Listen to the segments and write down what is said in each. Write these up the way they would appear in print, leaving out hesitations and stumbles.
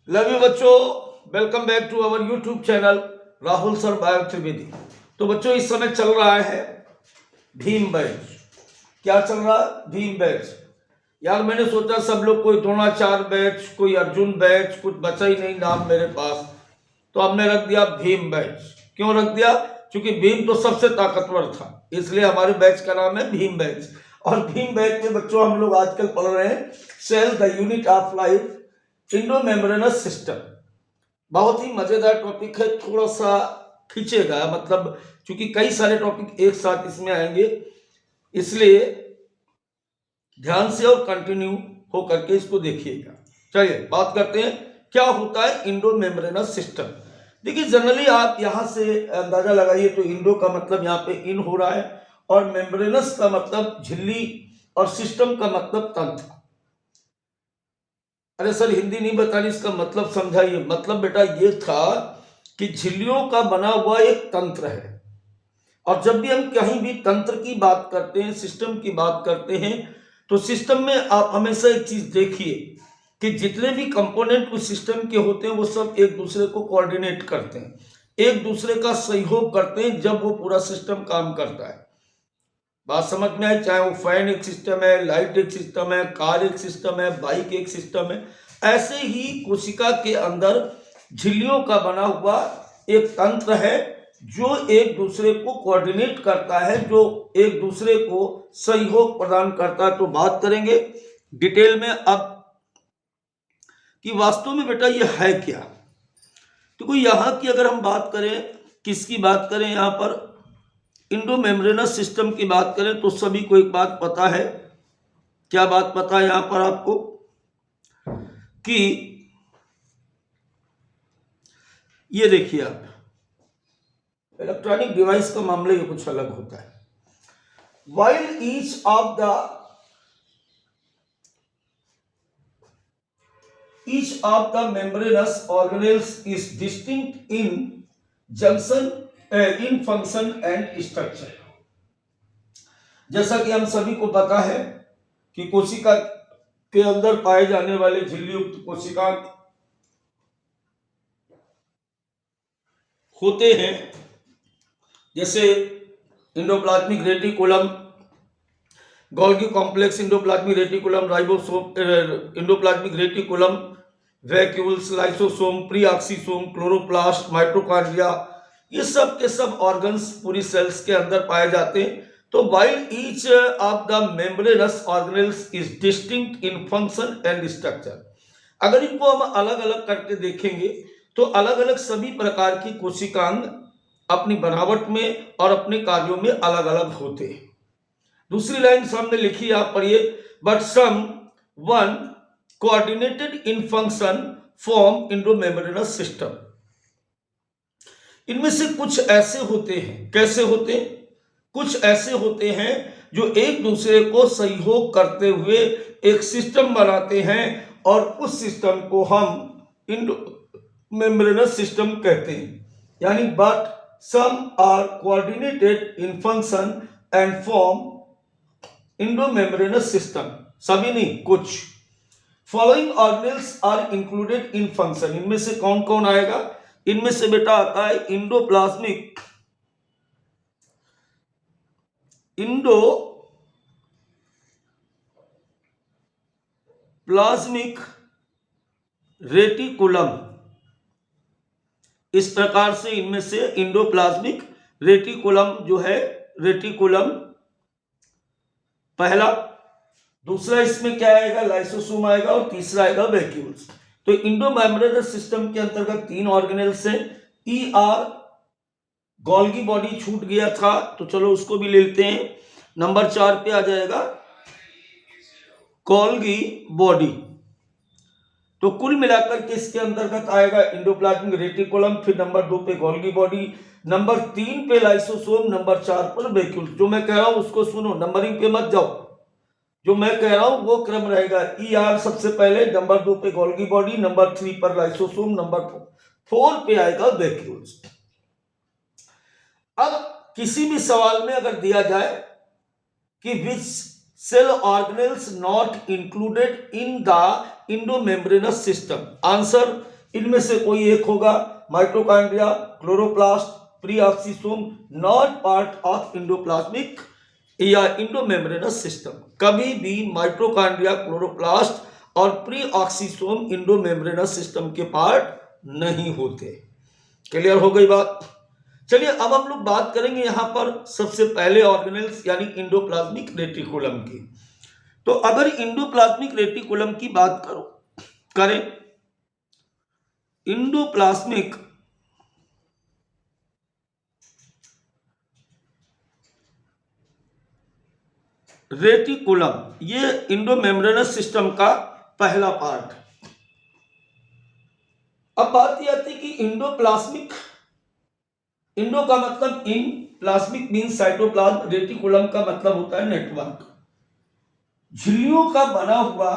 Love you बच्चों, welcome back to our YouTube channel Rahul sir bio Trivedi. तो बच्चों इस समय चल रहा है भीम बैच। क्या चल रहा है? भीम बैच। यार मैंने सोचा सब लोग कोई द्रोणाचार्य बैच, कोई अर्जुन बैच, कुछ बचा ही नहीं नाम मेरे पास, तो अब मैं रख दिया भीम बैच। क्यों रख दिया? क्योंकि भीम तो सबसे ताकतवर था, इसलिए हमारे बैच का नाम है भीम बैच। और भीम बैच में बच्चों हम लोग आजकल पढ़ रहे हैं cell the unit of life endomembranous system. बहुत ही मजेदार टॉपिक है, थोड़ा सा खींचेगा, मतलब क्योंकि कई सारे टॉपिक एक साथ इसमें आएंगे, इसलिए ध्यान से और कंटिन्यू हो करके इसको देखिएगा। चलिए बात करते हैं क्या होता है इंडो मेम्ब्रेनस सिस्टम। देखिए जनरली आप यहां से अंदाजा लगाइए तो इंडो का मतलब यहाँ पे इन हो रहा है और मेम्ब्रेनस का मतलब झिल्ली और सिस्टम का मतलब तंत्र। अरे सर हिंदी नहीं बतानी, इसका मतलब समझाइए। मतलब बेटा ये था कि झिल्लियों का बना हुआ एक तंत्र है, और जब भी हम कहीं भी तंत्र की बात करते हैं, सिस्टम की बात करते हैं, तो सिस्टम में आप हमेशा एक चीज देखिए कि जितने भी कंपोनेंट उस सिस्टम के होते हैं वो सब एक दूसरे को कोऑर्डिनेट करते हैं, एक दूसरे का सहयोग करते हैं, जब वो पूरा सिस्टम काम करता है। बात समझ में आए? चाहे वो फैन एक सिस्टम है, लाइट एक सिस्टम है, कार एक सिस्टम है, बाइक एक सिस्टम है, ऐसे ही कोशिका के अंदर झिल्लियों का बना हुआ एक तंत्र है जो एक दूसरे को कोऑर्डिनेट करता है, जो एक दूसरे को सहयोग प्रदान करता है। तो बात करेंगे डिटेल में अब कि वास्तव में बेटा ये है क्या। तो कोई यहाँ की अगर हम बात करें, किसकी बात करें, यहाँ पर इंडो मेम्ब्रेनस सिस्टम की बात करें तो सभी को एक बात पता है। क्या बात पता है यहां पर आपको? कि ये देखिए आप, इलेक्ट्रॉनिक डिवाइस का मामला ये कुछ अलग होता है। While each of the membranes organelles is distinct in junction in function and structure. जैसा कि हम सभी को पता है कि कोशिका के अंदर पाए जाने वाले झिल्ली युक्त कोशिका होते हैं, जैसे endoplasmic reticulum, Golgi complex, endoplasmic reticulum, ribosome, endoplasmic reticulum, vacuoles, lysosome, peroxisome, chloroplast, mitochondria, ये सब के सब ऑर्गन्स पूरी सेल्स के अंदर पाए जाते हैं। तो while each of the membranous organelles is distinct in function and structure, अगर इनको हम अलग अलग करके देखेंगे तो अलग अलग सभी प्रकार की कोशिकांग अपनी बनावट में और अपने कार्यों में अलग अलग होते हैं। दूसरी लाइन सामने लिखी आप पढ़िए, but some one coordinated in function form endomembranous system. इनमें से कुछ ऐसे होते हैं, कैसे होते हैं? कुछ ऐसे होते हैं जो एक दूसरे को सहयोग करते हुए एक सिस्टम बनाते हैं, और उस सिस्टम को हम इंडोमेम्ब्रेनस सिस्टम कहते हैं। यानी but some are coordinated in function and form endomembranous system. सभी नहीं, कुछ। Following organelles are included in function. इनमें से कौन कौन आएगा? इनमें से बेटा आता है इंडोप्लाज्मिक रेटिकुलम। इस प्रकार से इनमें से इंडोप्लाज्मिक रेटिकुलम जो है, रेटिकुलम पहला, दूसरा इसमें क्या आएगा? लाइसोसोम आएगा, और तीसरा आएगा वैक्यूल्स। तो इंडोमेम्ब्रेनस सिस्टम के अंतर्गत तीन ऑर्गेनेल्स हैं। गोल्गी बॉडी छूट गया था तो चलो उसको भी ले लेते हैं। नंबर 4 पे आ जाएगा गोल्गी बॉडी। तो कुल मिलाकर के इसके अंतर्गत आएगा इंडोप्लाज्मिक रेटिकुलम, फिर नंबर 2 पे गोल्गी बॉडी, नंबर 3 पे लाइसोसोम, नंबर 4 पर वैक्यूल। जो मैं कह रहा हूं उसको सुनो, नंबरिंग पे मत जाओ, जो मैं कह रहा हूं वो क्रम रहेगा। ER सबसे पहले, नंबर 2 पे गोल्गी बॉडी, नंबर 3 पर लाइसोसोम, नंबर 4 पे आएगा वैक्यूल्स। अब किसी भी सवाल में अगर दिया जाए कि which cell organelles not included in the endomembranous system, answer इनमें से कोई एक होगा, mitochondria, chloroplast, peroxisome, not part of endoplasmic या इंडोमेम्ब्रेनस सिस्टम। कभी भी माइटोकॉन्ड्रिया, क्लोरोप्लास्ट और प्री ऑक्सीसोम इंडोमेम्ब्रेनस सिस्टम के पार्ट नहीं होते। क्लियर हो गई बात? चलिए अब हम लोग बात करेंगे यहां पर सबसे पहले ऑर्गेनेल्स यानी इंडोप्लाज्मिक रेटिकुलम की। तो अगर इंडोप्लाज्मिक रेटिकुलम की बात करें, इंडोप्लाज्मिक रेटिकुलम ये इंडोमेम्ब्रेनस सिस्टम का पहला पार्ट। अब बात यह आती है कि इंडोप्लाज्मिक, इंडो का मतलब इन, प्लाज्मिक मीन साइटोप्लाज्म, रेटिकुलम का मतलब होता है नेटवर्क। झिल्लियों का बना हुआ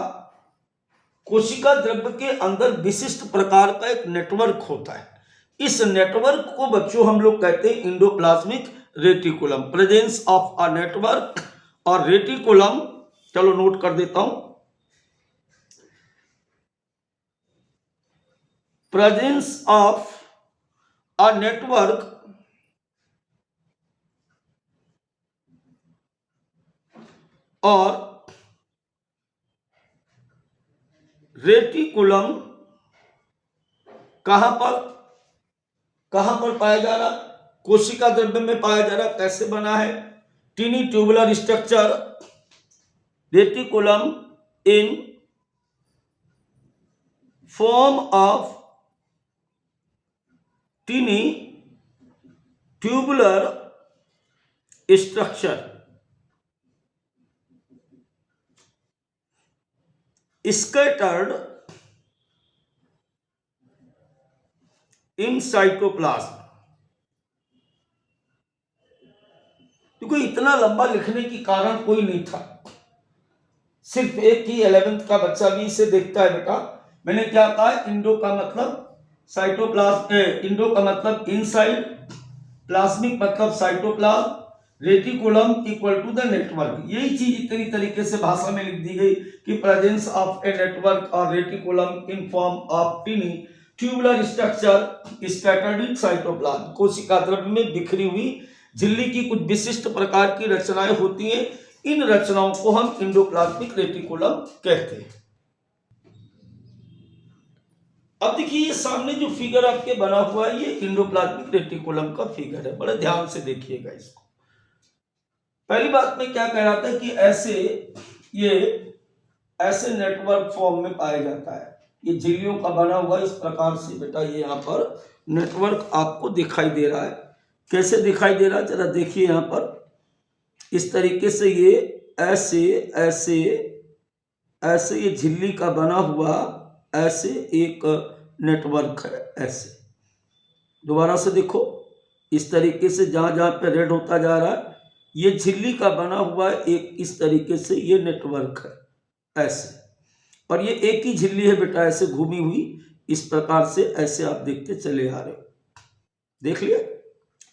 कोशिका द्रव्य के अंदर विशिष्ट प्रकार का एक नेटवर्क होता है। इस नेटवर्क को बच्चों हम लोग कहते हैं endoplasmic reticulum. Presence of a network और रेटिकुलम, चलो नोट कर देता हूं, प्रेजेंस ऑफ अ नेटवर्क और रेटिकुलम कहां पर पाया जा रहा? कोशिका द्रव्य में पाया जा रहा। कैसे बना है? Tiny tubular structure, reticulum in form of tiny tubular structure, scattered in cytoplasm. देखो इतना लंबा लिखने की कारण कोई नहीं था, सिर्फ एक ही 11th का बच्चा भी इसे देखता है बेटा। मैंने क्या कहा? इंडो का मतलब साइटोप्लाज्म, इंडो का मतलब इनसाइड, प्लाज्मिक मतलब cytoplasm, reticulum equal to the network. यही चीज इतनी तरीके से भाषा में लिख दी गई कि प्रेजेंस ऑफ ए नेटवर्क और reticulum in form of tiny tubular structure scattered in cytoplasm. कोशिका द्रव्य में बिखरी हुई झिल्ली की कुछ विशिष्ट प्रकार की रचनाएं होती हैं। इन रचनाओं को हम इंडोप्लाज्मिक रेटिकुलम कहते हैं। अब देखिए ये सामने जो फिगर आपके बना हुआ है ये इंडोप्लाज्मिक रेटिकुलम का फिगर है। बड़े ध्यान से देखिएगा इसको। पहली बात मैं क्या कह रहा था कि ऐसे नेटवर्क फॉर्म में पाया जाता है। ये झिल्लियों का बना हुआ इस प्रकार से बेटा ये यहाँ पर नेटवर्क आपको दिखाई दे रहा है। कैसे दिखाई दे रहा है जरा देखिए यहाँ पर। इस तरीके से ये ऐसे ये झिल्ली का बना हुआ ऐसे एक नेटवर्क है। ऐसे दोबारा से देखो, इस तरीके से जहां जहां पे रेड होता जा रहा है ये झिल्ली का बना हुआ एक इस तरीके से ये नेटवर्क है ऐसे। और ये एक ही झिल्ली है बेटा ऐसे घूमी हुई इस प्रकार से, ऐसे आप देखते चले आ रहे हो। देख लिया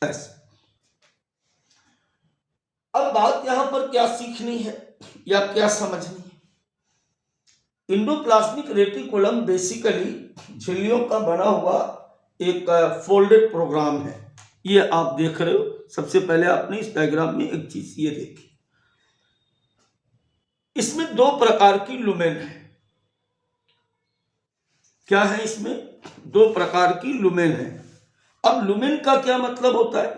ऐसे। अब बात यहां पर क्या सीखनी है या क्या समझनी है? इंडोप्लाज्मिक रेटिकुलम बेसिकली झिल्लियों का बना हुआ एक फोल्डेड प्रोग्राम है। ये आप देख रहे हो। सबसे पहले आपने इस डायग्राम में एक चीज ये देखी, इसमें दो प्रकार की लुमेन है। क्या है? इसमें दो प्रकार की लुमेन है। अब लुमेन का क्या मतलब होता है?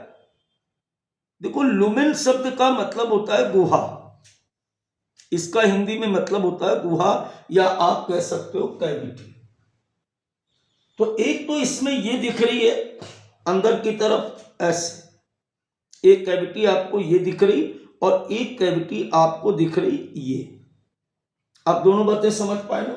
देखो लुमेन शब्द का मतलब होता है गुहा। इसका हिंदी में मतलब होता है गुहा या आप कह सकते हो कैविटी। तो एक तो इसमें ये दिख रही है अंदर की तरफ ऐसे एक कैविटी आपको ये दिख रही और एक कैविटी आपको दिख रही ये। आप दोनों बातें समझ पाए ना?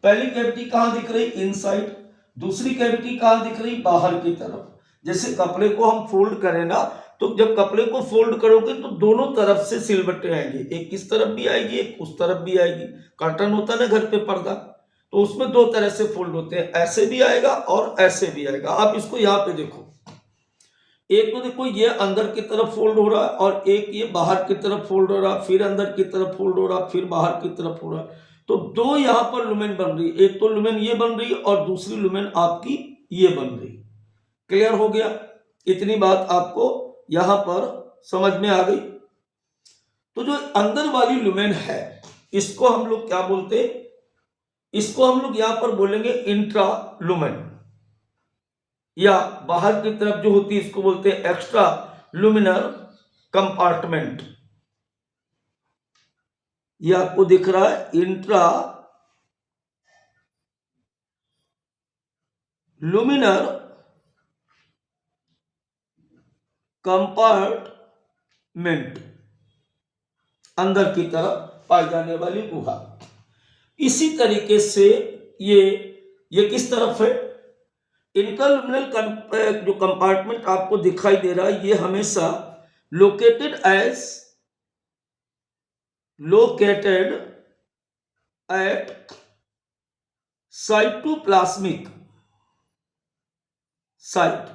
पहली कैविटी कहां दिख रही? इनसाइड। दूसरी कैविटी कहां दिख रही? बाहर की तरफ। जैसे कपड़े को हम फोल्ड करें ना, तो जब कपड़े को फोल्ड करोगे तो दोनों तरफ से सिलबट्टे आएंगे, एक इस तरफ भी आएगी एक उस तरफ भी आएगी। कर्टन होता है ना घर पे पर्दा, तो उसमें दो तरह से फोल्ड होते हैं, ऐसे भी आएगा और ऐसे भी आएगा। आप इसको यहाँ पे देखो, एक तो देखो ये अंदर की तरफ फोल्ड हो रहा है और एक ये बाहर की तरफ फोल्ड हो रहा, फिर अंदर की तरफ फोल्ड हो रहा, फिर बाहर की तरफ हो रहा। तो दो यहां पर लुमेन बन रही, एक तो लुमेन ये बन रही और दूसरी लुमेन आपकी ये बन रही। क्लियर हो गया? इतनी बात आपको यहां पर समझ में आ गई। तो जो अंदर वाली लुमेन है इसको हम लोग क्या बोलते हैं? इसको हम लोग यहां पर बोलेंगे इंट्रा लुमेन, या बाहर की तरफ जो होती है इसको बोलते हैं एक्स्ट्रा लुमिनर कंपार्टमेंट। ये आपको दिख रहा है इंट्रा लुमिनर कंपार्टमेंट, अंदर की तरफ पाई जाने वाली गुहा। इसी तरीके से ये किस तरफ है? इंट्रालुमिनल जो कंपार्टमेंट आपको दिखाई दे रहा है ये हमेशा लोकेटेड एट साइटोप्लाज्मिक साइट,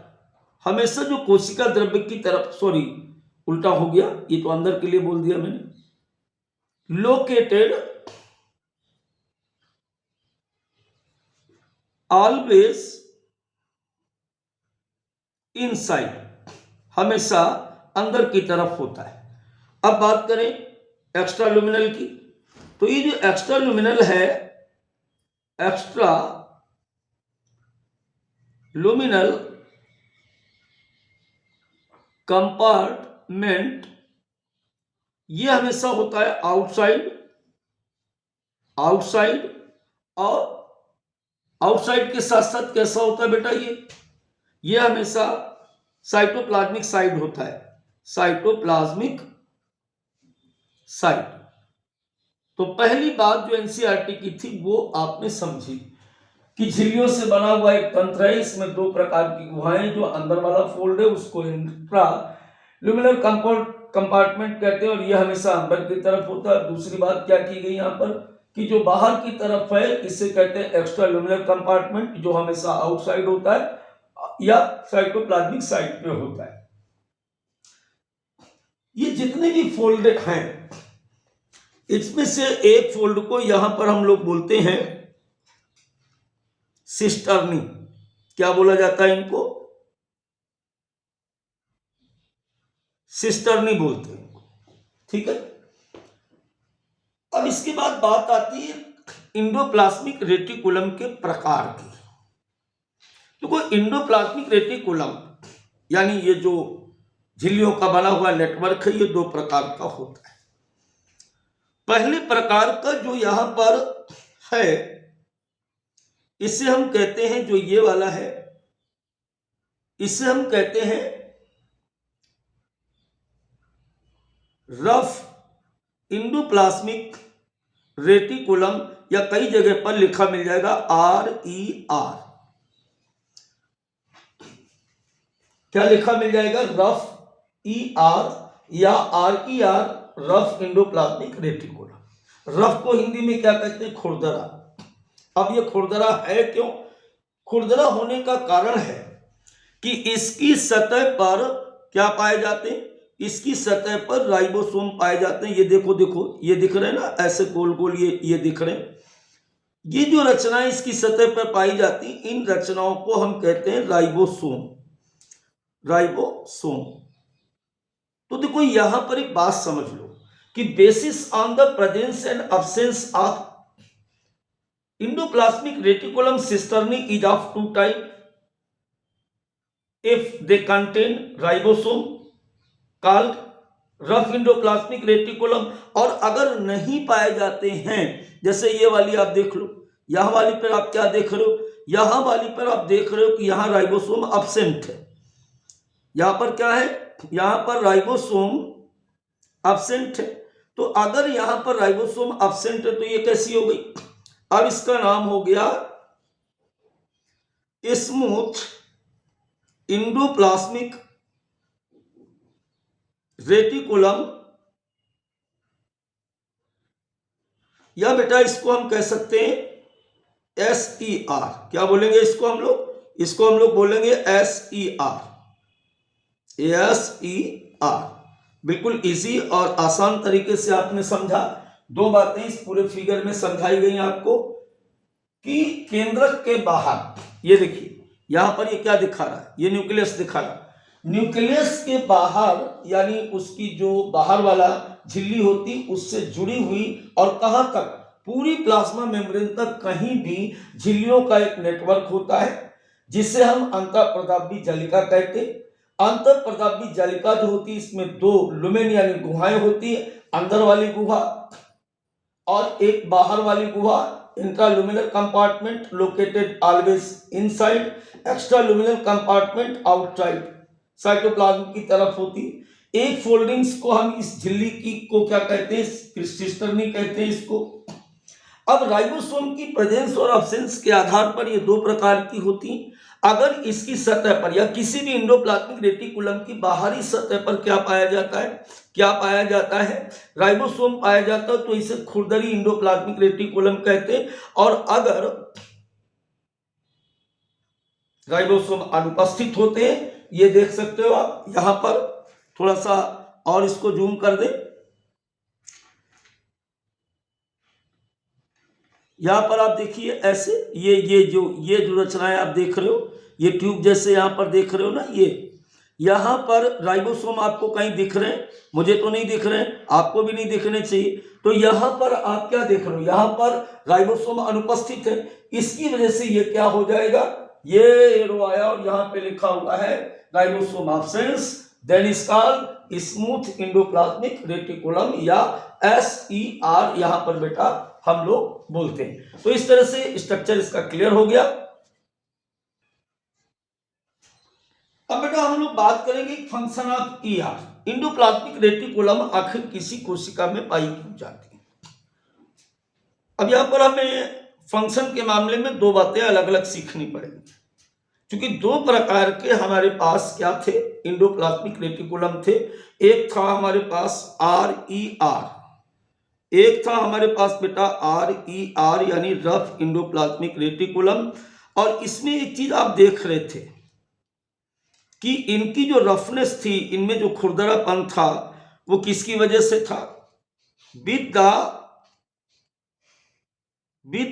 हमेशा जो कोशिका द्रव्य की तरफ, सॉरी उल्टा हो गया, ये तो अंदर के लिए बोल दिया मैंने, लोकेटेड ऑलवेज इनसाइड, हमेशा अंदर की तरफ होता है। अब बात करें एक्स्ट्रा लुमिनल की, तो ये जो एक्स्ट्रा लुमिनल है, एक्स्ट्रा लुमिनल कंपार्टमेंट, ये हमेशा होता है आउटसाइड और आउटसाइड के साथ साथ कैसा होता है बेटा? ये हमेशा साइटोप्लाज्मिक साइड होता है, साइटोप्लाज्मिक साइड। तो पहली बात जो एनसीईआरटी की थी वो आपने समझी कि झिल्लियों से बना हुआ एक तंत्र है, इसमें दो प्रकार की गुहाएं, जो अंदर वाला फोल्ड है उसको इंट्रा लुमिनल कंपार्टमेंट कहते हैं और यह हमेशा अंदर की तरफ होता है। दूसरी बात क्या की गई यहाँ पर कि जो बाहर की तरफ है इसे कहते हैं एक्स्ट्रा लुमिनल कंपार्टमेंट, जो हमेशा आउटसाइड होता है या साइटोप्लाज्मिक साइड पे होता है। ये जितने भी फोल्ड हैं इसमें से एक फोल्ड को यहां पर हम लोग बोलते हैं सिस्टर्नी। क्या बोला जाता है इनको? सिस्टर्नी बोलते हैं। ठीक है, अब इसके बाद बात आती है इंडोप्लाज्मिक रेटिकुलम के प्रकार की। देखो इंडोप्लाज्मिक रेटिकुलम यानी ये जो झिल्लियों का बना हुआ नेटवर्क है, ये दो प्रकार का होता है। पहले प्रकार का जो यहां पर है इसे हम कहते हैं, जो ये वाला है इसे हम कहते हैं रफ इंडोप्लाज्मिक रेटिकुलम, या कई जगह पर लिखा मिल जाएगा RER। क्या लिखा मिल जाएगा? रफ ER या RER, rough endoplasmic reticulum. Rough को हिंदी में क्या कहते हैं? खुरदरा। अब ये खुरदरा है क्यों? खुरदरा होने का कारण है कि इसकी सतह पर क्या पाए जाते हैं? इसकी सतह पर राइबोसोम पाए जाते हैं। ये देखो ये दिख रहे हैं ना, ऐसे गोल गोल ये दिख रहे हैं। ये जो रचनाएं इसकी सतह पर पाई जाती, इन रचनाओं को हम कहते हैं राइबोसोम। तो देखो यहां पर एक बात समझ लो कि basis on the presence and absence of endoplasmic reticulum cisternae is of two types. If they contain ribosome called rough endoplasmic reticulum, और अगर नहीं पाए जाते हैं, जैसे ये वाली आप देख लो, यहां वाली पर आप क्या देख रहे हो? यहां वाली पर आप देख रहे हो कि यहां राइबोसोम अब्सेंट है। यहां पर क्या है? यहां पर राइबोसोम अब्सेंट है। तो अगर यहां पर राइबोसोम अब्सेंट है तो ये कैसी हो गई? अब इसका नाम हो गया स्मूथ इंडोप्लाज्मिक रेटिकुलम, या बेटा इसको हम कह सकते हैं SER। क्या बोलेंगे इसको हम लोग? इसको हम लोग बोलेंगे SER। बिल्कुल इजी और आसान तरीके से आपने समझा। दो बातें इस पूरे फिगर में समझाई गई आपको कि केंद्रक के बाहर, ये देखिए यहां पर ये क्या दिखा रहा है, ये न्यूक्लियस दिखा रहा है। न्यूक्लियस के बाहर यानी उसकी जो बाहर वाला झिल्ली होती उससे जुड़ी हुई, और कहां तक, पूरी प्लाज्मा मेम्ब्रेन तक कहीं भी झिल्लियों का एक नेटवर्क होता है जिसे हम अंतःप्रदाभी जालिका कहते हैं। अंतःप्रदाभी जालिका जो होती है इसमें दो लुमेन यानी गुहाएं होती है, अंदर वाली गुहा और एक बाहर वाली गुहा, intraluminal compartment located always inside, extraluminal compartment outside cytoplasm की तरफ होती। एक फोल्डिंग्स को हम इस झिल्ली की को क्या कहते हैं, सिस्टर्नी कहते हैं इसको। अब राइबोसोम की प्रेजेंस और अब्सेंस के आधार पर ये दो प्रकार की होती। अगर इसकी सतह पर या किसी भी एंडोप्लाज्मिक रेटिकुलम की बाहरी सतह पर क्या पाया जाता है, राइबोसोम पाया जाता है, तो इसे खुरदरी एंडोप्लाज्मिक रेटिकुलम कहते हैं। और अगर राइबोसोम अनुपस्थित होते हैं, ये देख सकते हो आप यहां पर, थोड़ा सा और इसको जूम कर दे, यहां पर आप देखिए ऐसे ये जो रचनाएं आप देख रहे हो, ये ट्यूब जैसे यहां पर देख रहे हो ना, ये यहां पर राइबोसोम आपको कहीं दिख रहे हैं, मुझे तो नहीं दिख रहे हैं, आपको भी नहीं दिखने चाहिए। तो यहां पर आप क्या देख रहे हो, यहां पर राइबोसोम अनुपस्थित है, इसकी वजह से ये क्या हो जाएगा, ये एरो आया और यहां पे लिखा हुआ है ribosome absence, then is called smooth endoplasmic reticulum या SER यहां पर बेटा हम लोग बोलते हैं। तो इस तरह से स्ट्रक्चर इसका क्लियर हो गया। अब बेटा हम लोग बात करेंगे function of ER, endoplasmic reticulum आखिर किसी कोशिका में पाई क्यों जाती है। अब यहां पर हमें फंक्शन के मामले में दो बातें अलग अलग सीखनी पड़ेगी, क्योंकि दो प्रकार के हमारे पास क्या थे, एंडोप्लाज्मिक रेटिकुलम थे। एक था हमारे पास RER, एक था हमारे पास बेटा RER यानी रफ एंडोप्लाज्मिक रेटिकुलम। और इसमें एक चीज आप देख रहे थे कि इनकी जो रफनेस थी, इनमें जो खुरदरापन था, वो किसकी वजह से था, विद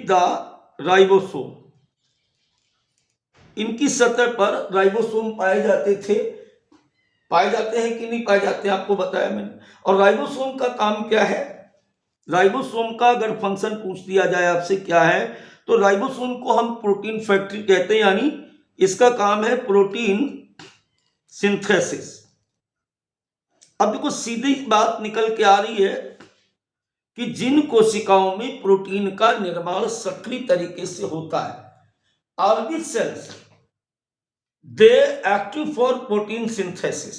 द राइबोसोम। इनकी सतह पर राइबोसोम पाए जाते हैं कि नहीं पाए जाते हैं, आपको बताया मैंने। और राइबोसोम का काम क्या है, राइबोसोम का अगर फंक्शन पूछ दिया जाए आपसे क्या है, तो राइबोसोम को हम प्रोटीन फैक्ट्री कहते हैं, यानी इसका काम है प्रोटीन सिंथेसिस। अब देखो सीधी बात निकल के आ रही है कि जिन कोशिकाओं में प्रोटीन का निर्माण सक्रिय तरीके से होता है, orbit cells they active for protein synthesis,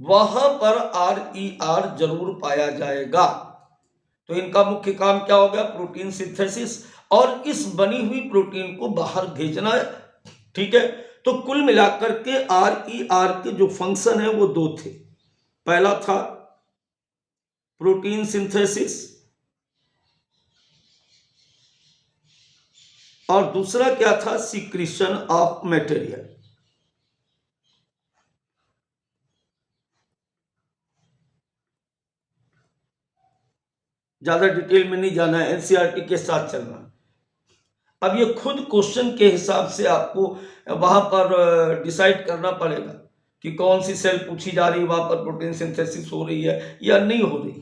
वहां पर RER जरूर पाया जाएगा। तो इनका मुख्य काम क्या होगा, प्रोटीन सिंथेसिस, और इस बनी हुई प्रोटीन को बाहर भेजना है, ठीक है। तो कुल मिलाकर के RER के जो फंक्शन है वो दो थे। पहला था प्रोटीन सिंथेसिस और दूसरा क्या था, सीक्रेशन ऑफ मटेरियल। ज्यादा डिटेल में नहीं जाना है, NCERT के साथ चलना। अब ये खुद क्वेश्चन के हिसाब से आपको वहां पर डिसाइड करना पड़ेगा कि कौन सी सेल पूछी जा रही है, वहां पर प्रोटीन सिंथेसिस हो रही है या नहीं हो रही।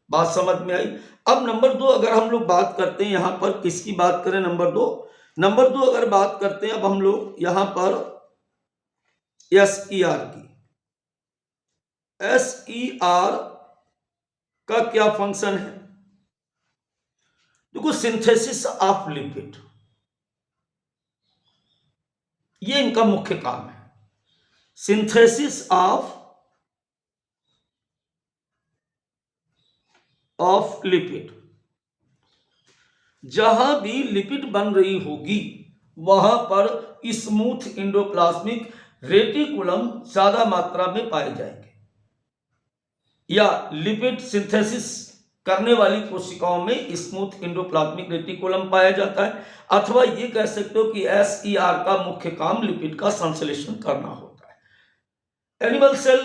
बात समझ में आई। अब नंबर 2 अगर हम लोग बात करते हैं, यहां पर किसकी बात करें, नंबर दो अगर बात करते हैं अब हम लोग यहां पर SER की। SER का क्या फंक्शन है, देखो सिंथेसिस ऑफ लिपिड, ये इनका मुख्य काम है, सिंथेसिस ऑफ लिपिड। जहां भी लिपिड बन रही होगी वहां पर स्मूथ एंडोप्लाज्मिक रेटिकुलम ज्यादा मात्रा में पाए जाएंगे, या लिपिड सिंथेसिस करने वाली कोशिकाओं में स्मूथ एंडोप्लाज्मिक रेटिकुलम पाया जाता है। अथवा ये कह सकते हो कि SER का मुख्य काम लिपिड का संश्लेषण करना होता है। Animal cell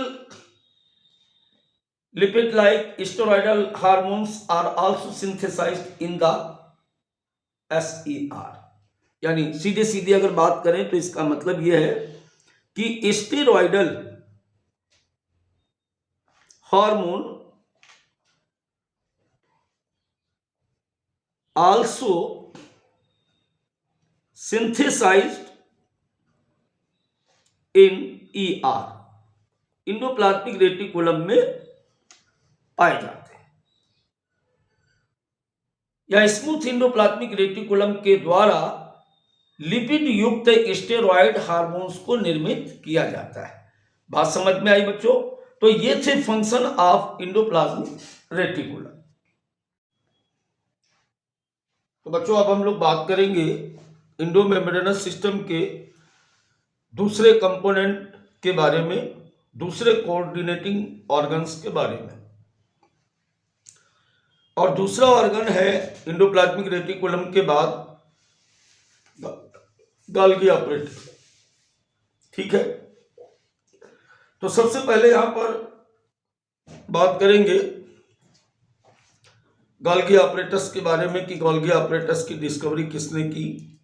Lipid like steroidal hormones are also synthesized in the SER। यानी सीधे सीधे अगर बात करें तो इसका मतलब यह है कि स्टेरॉयडल हार्मोन आल्सो सिंथेसाइज्ड इन ER, इंडोप्लाज्मिक रेटिकुलम में पाए जाते हैं, या स्मूथ इंडोप्लाज्मिक रेटिकुलम के द्वारा लिपिड युक्त स्टेरॉयड हार्मोन्स को निर्मित किया जाता है। बात समझ में आई बच्चों? तो ये थे फंक्शन ऑफ इंडोप्लाज्मिक रेटिकुलम। तो बच्चों अब हम लोग बात करेंगे इंडोमेम्ब्रेनस सिस्टम के दूसरे कंपोनेंट के बारे में, दूसरे कोऑर्डिनेटिंग ऑर्गन्स के बारे में। और दूसरा ऑर्गन है इंडोप्लाज्मिक रेटिकुलम के बाद गोल्गी ऑपरेटस। ठीक है, तो सबसे पहले यहां पर बात करेंगे गोल्गी ऑपरेटस के बारे में कि गोल्गी ऑपरेटस की डिस्कवरी किसने की,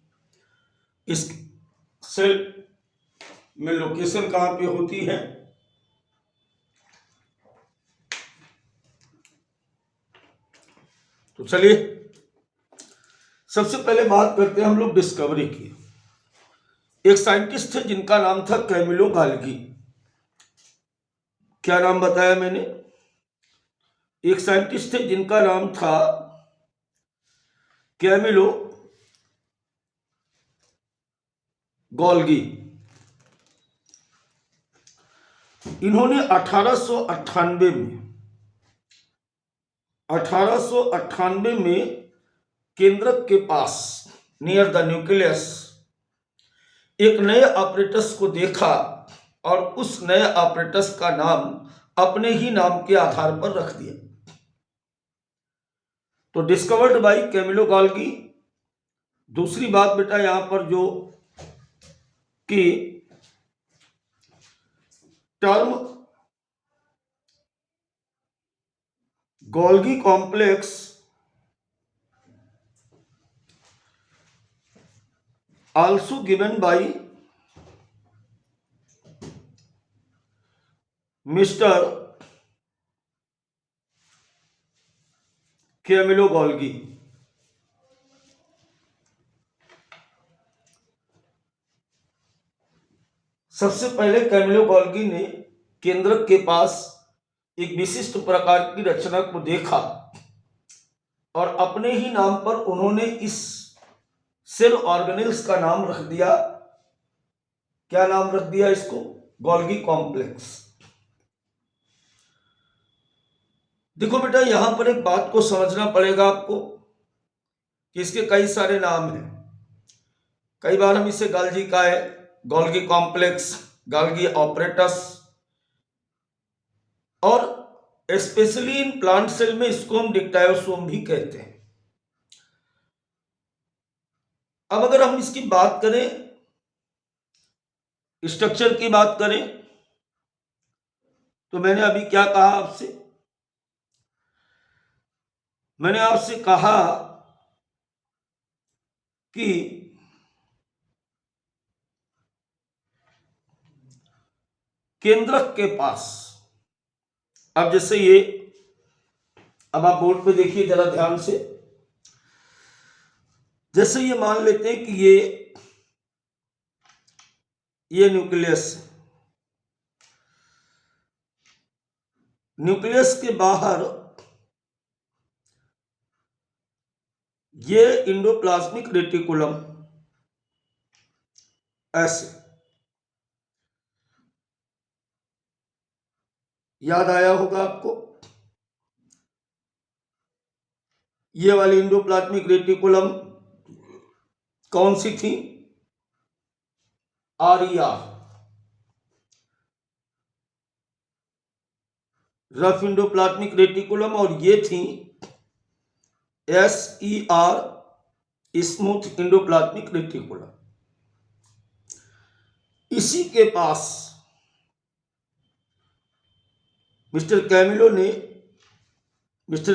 इस सेल में लोकेशन कहां पे होती है। तो चलिए सबसे पहले बात करते हैं हम लोग डिस्कवरी की। एक साइंटिस्ट थे जिनका नाम था कैमिलो गोल्गी। क्या नाम बताया मैंने? एक साइंटिस्ट थे जिनका नाम था कैमिलो गोल्गी। इन्होंने 1898 में केंद्रक के पास नियर द न्यूक्लियस एक नए ऑपरेटस को देखा और उस नए ऑपरेटस का नाम अपने ही नाम के आधार पर रख दिया। तो डिस्कवर्ड बाय कैमिलो गोल्गी। दूसरी बात बेटा यहां पर जो कि term Golgi complex also given by mister Camillo Golgi. सबसे पहले कैमिलो गोल्गी ने केंद्रक के पास एक विशिष्ट प्रकार की रचना को देखा और अपने ही नाम पर उन्होंने इस सेल ऑर्गेनेल्स का नाम रख दिया। क्या नाम रख दिया इसको? Golgi complex. देखो बेटा यहां पर एक बात को समझना पड़ेगा आपको कि इसके कई सारे नाम हैं। कई बार हम इसे गोल्गी का है, गोल्गी कॉम्प्लेक्स, गोल्गी ऑपरेटस, और स्पेशली इन प्लांट सेल में इसको हम डिक्टायोसोम भी कहते हैं। अब अगर हम इसकी बात करें, स्ट्रक्चर की बात करें, तो मैंने अभी क्या कहा आपसे? मैंने आपसे कहा कि केंद्रक के पास, अब जैसे ये, अब आप बोर्ड पे देखिए जरा ध्यान से, जैसे ये मान लेते हैं कि ये न्यूक्लियस, न्यूक्लियस के बाहर ये इंडोप्लाज्मिक रेटिकुलम ऐसे, याद आया होगा आपको? ये वाली इंडोप्लाज्मिक रेटिकुलम कौन सी थी? RER, रफ इंडोप्लाज्मिक रेटिकुलम, और ये थी SER, स्मूथ इंडोप्लाज्मिक रेटिकुलम। इसी के पास मिस्टर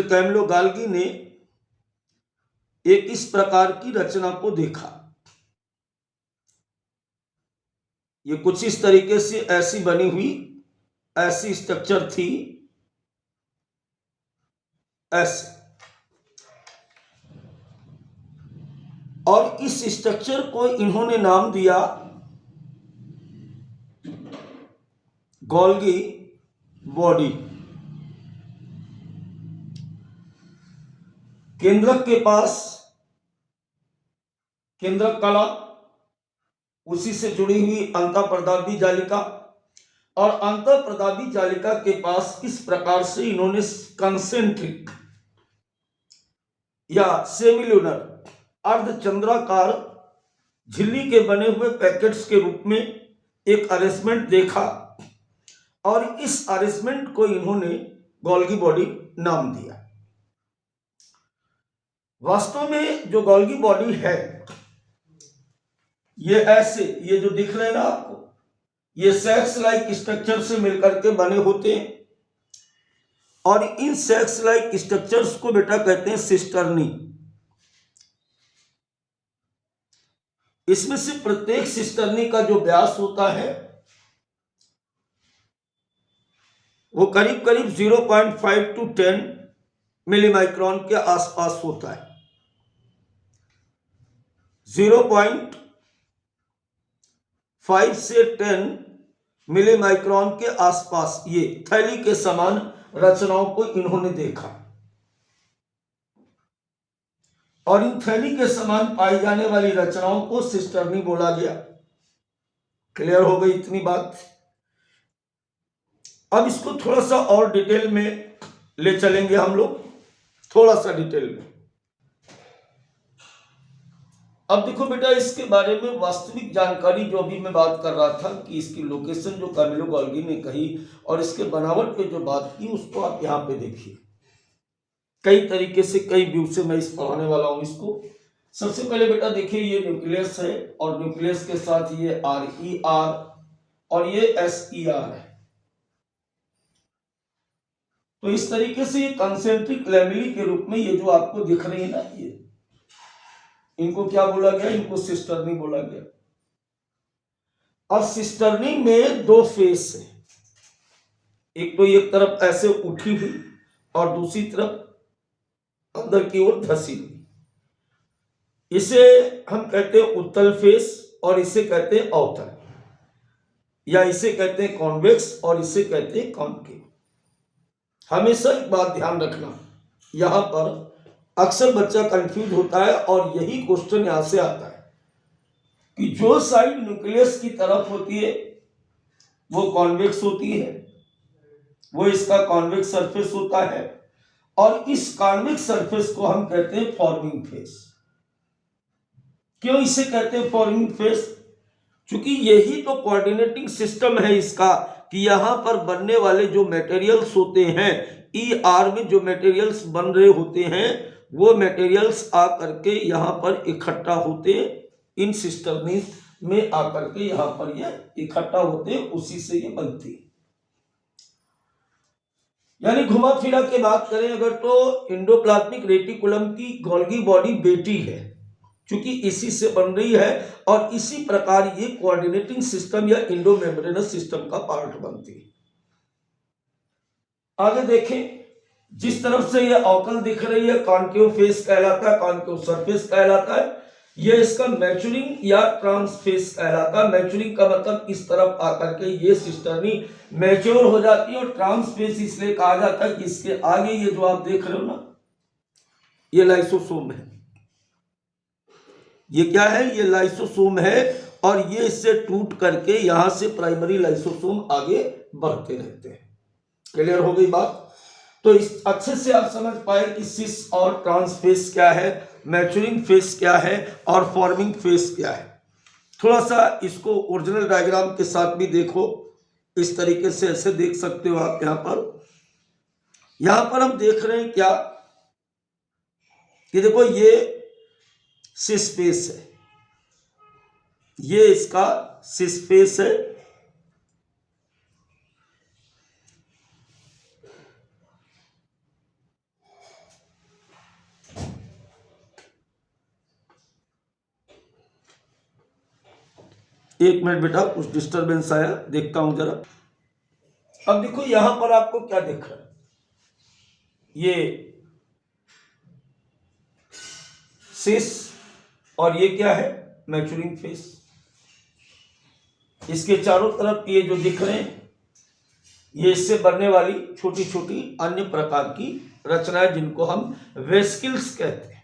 कैमिलो गाल्गी ने एक इस प्रकार की रचना को देखा। ये कुछ इस तरीके से ऐसी बनी हुई, ऐसी स्ट्रक्चर थी, ऐसे, और इस स्ट्रक्चर को इन्होंने नाम दिया गोल्गी बॉडी। केंद्रक के पास केंद्रक कला, उसी से जुड़ी हुई अंतःप्रदाबी जालिका, और अंतःप्रदाबी जालिका के पास इस प्रकार से इन्होंने कंसेंट्रिक या सेमिल्यूनर अर्धचंद्राकार झिल्ली के बने हुए पैकेट्स के रूप में एक अरेंजमेंट देखा, और इस अरेंजमेंट को इन्होंने गोल्गी बॉडी नाम दिया। वास्तव में जो गोल्गी बॉडी है, ये ऐसे, ये जो दिख रहे हैं ना आपको, ये सेक्स लाइक स्ट्रक्चर से मिलकर के बने होते हैं, और इन सेक्स लाइक स्ट्रक्चर्स को बेटा कहते हैं सिस्टर्नी। इसमें से प्रत्येक सिस्टर्नी का जो व्यास होता है वो करीब करीब 0.5 to 10 मिलीमाइक्रोन के आसपास होता है। 0.5 से 10 मिलीमाइक्रोन के आसपास ये थैली के समान रचनाओं को इन्होंने देखा, और इन थैली के समान पाई जाने वाली रचनाओं को सिस्टर्नी बोला गया। क्लियर हो गई इतनी बात? अब इसको थोड़ा सा और डिटेल में ले चलेंगे हम लोग, थोड़ा सा डिटेल में। अब देखो बेटा, इसके बारे में वास्तविक जानकारी जो अभी मैं बात कर रहा था कि इसकी लोकेशन जो कैमिलो गोल्गी ने कही और इसके बनावट पे जो बात की, उसको आप यहाँ पे देखिए। कई तरीके से, कई व्यू से मैं इस पढ़ाने वाला हूं इसको। सबसे पहले बेटा देखिए, ये न्यूक्लियस है, और न्यूक्लियस के साथ ये RER और ये SER है। तो इस तरीके से ये कंसेंट्रिक लैमेली के रूप में ये जो आपको दिख रही है ना, ये इनको क्या बोला गया? इनको सिस्टर्नी बोला गया। अब सिस्टर्नी में दो फेस है, एक तो एक तरफ ऐसे उठी हुई और दूसरी तरफ अंदर की ओर धसी हुई। इसे हम कहते हैं उत्तल फेस, और इसे कहते हैं अवतल, या इसे कहते हैं कॉन्वेक्स और इसे कहते हैं कॉन्केव। हमेशा एक बात ध्यान रखना, यहां पर अक्सर बच्चा कंफ्यूज होता है, और यही क्वेश्चन यहां से आता है कि जो साइड न्यूक्लियस की तरफ होती है वो कॉन्वेक्स होती है, वो इसका कॉन्वेक्स सरफेस होता है, और इस कॉन्वेक्स सरफेस को हम कहते हैं फॉर्मिंग फेस। क्यों इसे कहते हैं फॉर्मिंग फेस? क्योंकि यही तो कोऑर्डिनेटिंग सिस्टम है इसका, कि यहां पर बनने वाले जो मटेरियल्स होते हैं, ER में जो मटेरियल्स बन रहे होते हैं, वो मटेरियल्स आकर के यहां पर इकट्ठा होते हैं, इन सिस्टर्नीज में आकर के यहां पर ये इकट्ठा होते हैं, उसी से ये बनती है। यानी घुमा फिरा के बात करें अगर, तो एंडोप्लाज्मिक रेटिकुलम की गोल्गी बॉडी बेटी है, क्योंकि इसी से बन रही है, और इसी प्रकार ये कोऑर्डिनेटिंग सिस्टम या इंडोमेम्ब्रेनस सिस्टम का पार्ट बनती है। आगे देखें, जिस तरफ से ये अवतल दिख रही है, कॉन्केव फेस कहलाता है, कॉन्केव सरफेस कहलाता है। ये इसका मैच्योरिंग या ट्रांसफेस कहलाता है। मैच्योरिंग का मतलब इस तरफ आकर के ये सिस्टर्नी मैच्योर हो जाती है, और ट्रांसफेस इसलिए कहा जाता है कि इसके आगे ये जो आप देख रहे हो ना, ये लाइसोसोम है। ये क्या है? ये लाइसोसोम है, और ये इससे टूट करके यहां से प्राइमरी लाइसोसोम आगे बढ़ते रहते हैं। क्लियर हो गई बात? तो इस अच्छे से आप समझ पाए कि सिस और ट्रांस फेस क्या है, मैच्योरिंग फेस क्या है, और फॉर्मिंग फेस क्या है। थोड़ा सा इसको ओरिजिनल डायग्राम के साथ भी देखो, इस तरीके से ऐसे देख सकते हो आप। यहां पर हम देख रहे हैं क्या कि देखो, ये सिस फेस है, ये इसका सिस फेस है, एक मिनट बेटा, कुछ डिस्टरबेंस आया, देखता हूं जरा। अब देखो यहां पर आपको क्या दिख रहा है, ये सिस और ये क्या है, मैच्योरिंग फेस। इसके चारों तरफ ये जो दिख रहे हैं ये इससे बनने वाली छोटी छोटी अन्य प्रकार की रचनाएं जिनको हम वेस्किल्स कहते हैं।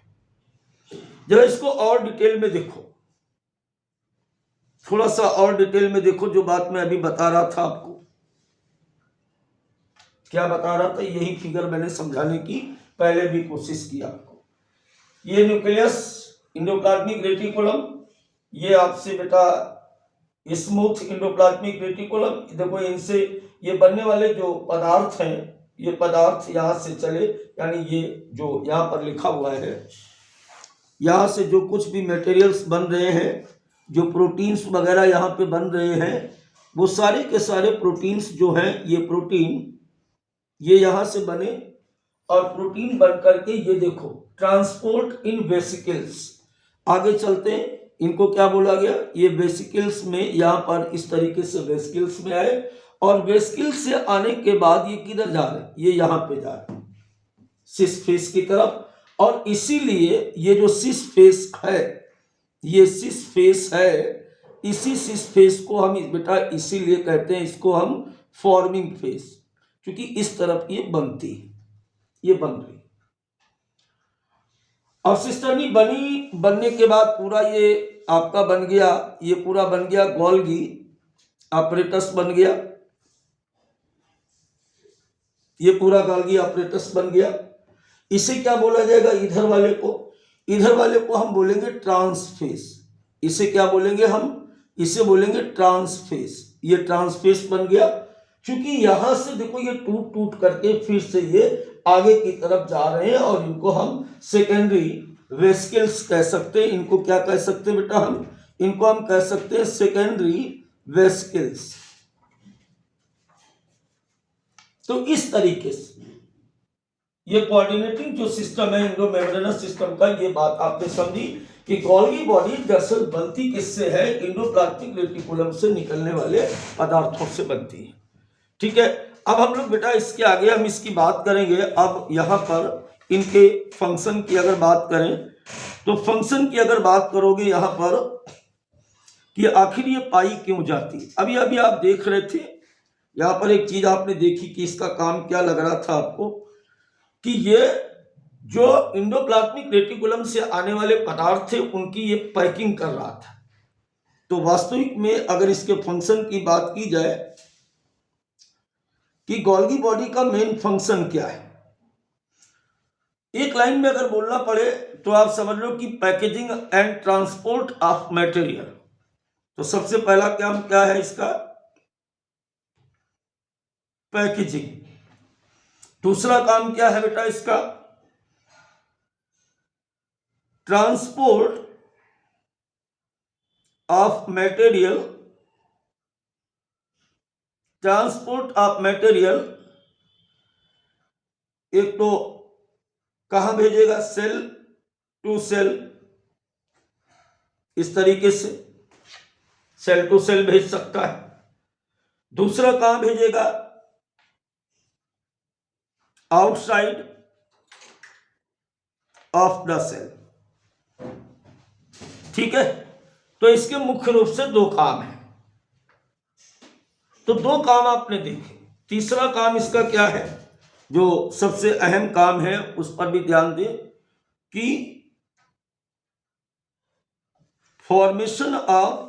जरा इसको और डिटेल में देखो, थोड़ा सा और डिटेल में देखो। जो बात मैं अभी बता रहा था आपको, क्या बता रहा था, यही फिगर मैंने समझाने की पहले भी कोशिश की आपको। ये न्यूक्लियस इंडोप्लाज्मिक रेटिकुलम, ये आपसे बेटा स्मूथ इंडोप्लाज्मिक रेटिकुलम। देखो इनसे ये बनने वाले जो पदार्थ हैं, ये पदार्थ यहां से चले, यानी ये जो यहां पर लिखा हुआ है, यहां से जो कुछ भी मटेरियल्स बन रहे हैं, जो प्रोटीन्स वगैरह यहाँ पे बन रहे हैं, वो सारे के सारे प्रोटीन्स जो हैं, ये प्रोटीन ये यहां से बने और प्रोटीन बन करके ये देखो ट्रांसपोर्ट इन वेसिकल्स। आगे चलते हैं, इनको क्या बोला गया, ये वेसिकल्स में यहां पर इस तरीके से वेसिकल्स में आए और वेसिकल्स से आने के बाद ये किधर जा रहे हैं, ये यहां पे जा रहे हैं सिस फेस की तरफ। और इसीलिए ये जो सिस फेस है, ये सिस फेस है, इसी सिस फेस को हम बेटा इसीलिए कहते हैं इसको हम फॉर्मिंग फेस, क्योंकि इस तरफ ये बनती है, ये बन रही। अब सिस्टर्नी बनने के बाद पूरा ये आपका बन गया, ये पूरा बन गया गोल्गी ऑपरेटस बन गया, ये पूरा गोल्गी ऑपरेटस बन गया। इसे क्या बोला जाएगा, इधर वाले को हम बोलेंगे ट्रांसफेस। इसे क्या बोलेंगे हम, इसे बोलेंगे ट्रांसफेस। ये ट्रांसफेस बन गया, क्योंकि यहां से देखो ये टूट टूट करके फिर से ये आगे की तरफ जा रहे हैं और इनको हम सेकेंडरी वेसिकल्स कह सकते हैं। इनको क्या कह सकते हैं बेटा, इनको हम कह सकते हैं सेकेंडरी वेसिकल्स। तो इस तरीके से ये कोऑर्डिनेटिंग जो सिस्टम है इंडोमेम्ब्रेनस सिस्टम का, ये बात आपने समझी कि गोल्गी बॉडी दरअसल बनती किससे है, इंडोप्लाज्मिक रेटिकुलम से निकलने वाले पदार्थों से बनती है। ठीक है, अब हम लोग बेटा इसके आगे हम इसकी बात करेंगे। अब यहाँ पर इनके फंक्शन की अगर बात करें तो फंक्शन की अगर बात करोगे यहाँ पर कि आखिर ये पाई क्यों जाती। अभी अभी आप देख रहे थे यहाँ पर एक चीज आपने देखी कि इसका काम क्या लग रहा था आपको, कि ये जो इंडोप्लाज्मिक रेटिकुलम से आने वाले पदार्थ थे उनकी ये पैकिंग कर रहा था। तो वास्तविक में अगर इसके फंक्शन की बात की जाए कि गोल्गी बॉडी का मेन फंक्शन क्या है, एक लाइन में अगर बोलना पड़े तो आप समझ लो कि packaging and transport of material. तो सबसे पहला काम क्या है इसका, पैकेजिंग। दूसरा काम क्या है बेटा इसका, transport of material. Transport of material एक तो कहां भेजेगा, सेल टू सेल, इस तरीके से सेल टू सेल भेज सकता है। दूसरा कहां भेजेगा, आउटसाइड ऑफ द सेल। ठीक है, तो इसके मुख्य रूप से दो काम है। तो दो काम आपने देखे। तीसरा काम इसका क्या है, जो सबसे अहम काम है उस पर भी ध्यान दें कि formation of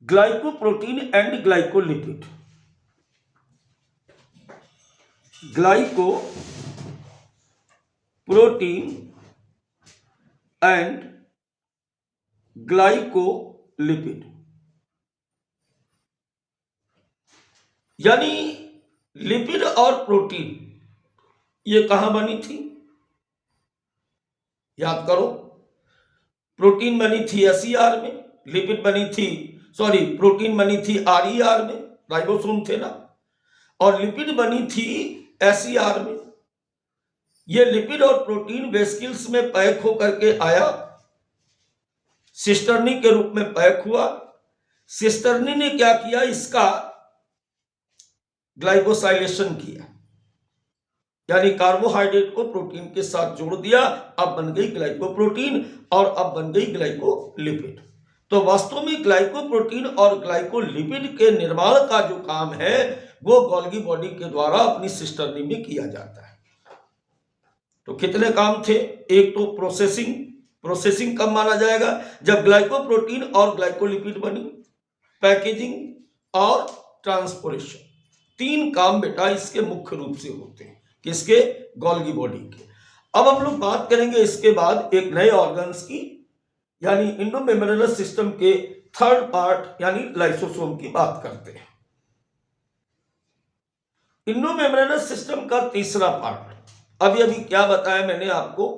glycoprotein and glycolipid. Glycoprotein and glycolipid, यानी लिपिड और प्रोटीन ये कहां बनी थी, याद करो। प्रोटीन बनी थी एसईआर में, लिपिड बनी थी, सॉरी प्रोटीन बनी थी आरईआर में, राइबोसोम थे ना, और लिपिड बनी थी एसईआर में। ये लिपिड और प्रोटीन वेसिकल्स में पैक होकर के आया सिस्टर्नी के रूप में पैक हुआ। सिस्टर्नी ने क्या किया, इसका ग्लाइकोसाइलेशन किया, यानी कार्बोहाइड्रेट को प्रोटीन के साथ जोड़ दिया, अब बन गई ग्लाइकोप्रोटीन और अब बन गई ग्लाइकोलिपिड। तो वास्तव में ग्लाइकोप्रोटीन और ग्लाइकोलिपिड के निर्माण का जो काम है वो गोल्गी बॉडी के द्वारा अपनी सिस्टर्नी में किया जाता है। तो कितने काम थे, एक तो प्रोसेसिंग कब माना जाएगा, जब ग्लाइकोप्रोटीन और ग्लाइकोलिपिड बनी, पैकेजिंग और ट्रांसपोर्टेशन, तीन काम बेटा इसके मुख्य रूप से होते हैं, किसके, गोल्गी बॉडी के। अब हम लोग बात करेंगे इसके बाद एक नए ऑर्गन्स की, यानी इंडोमेम्ब्रेनस सिस्टम के थर्ड पार्ट यानी लाइसोसोम की बात करते हैं। इंडोमेम्ब्रेनस सिस्टम का तीसरा पार्ट, अभी क्या बताया मैंने आपको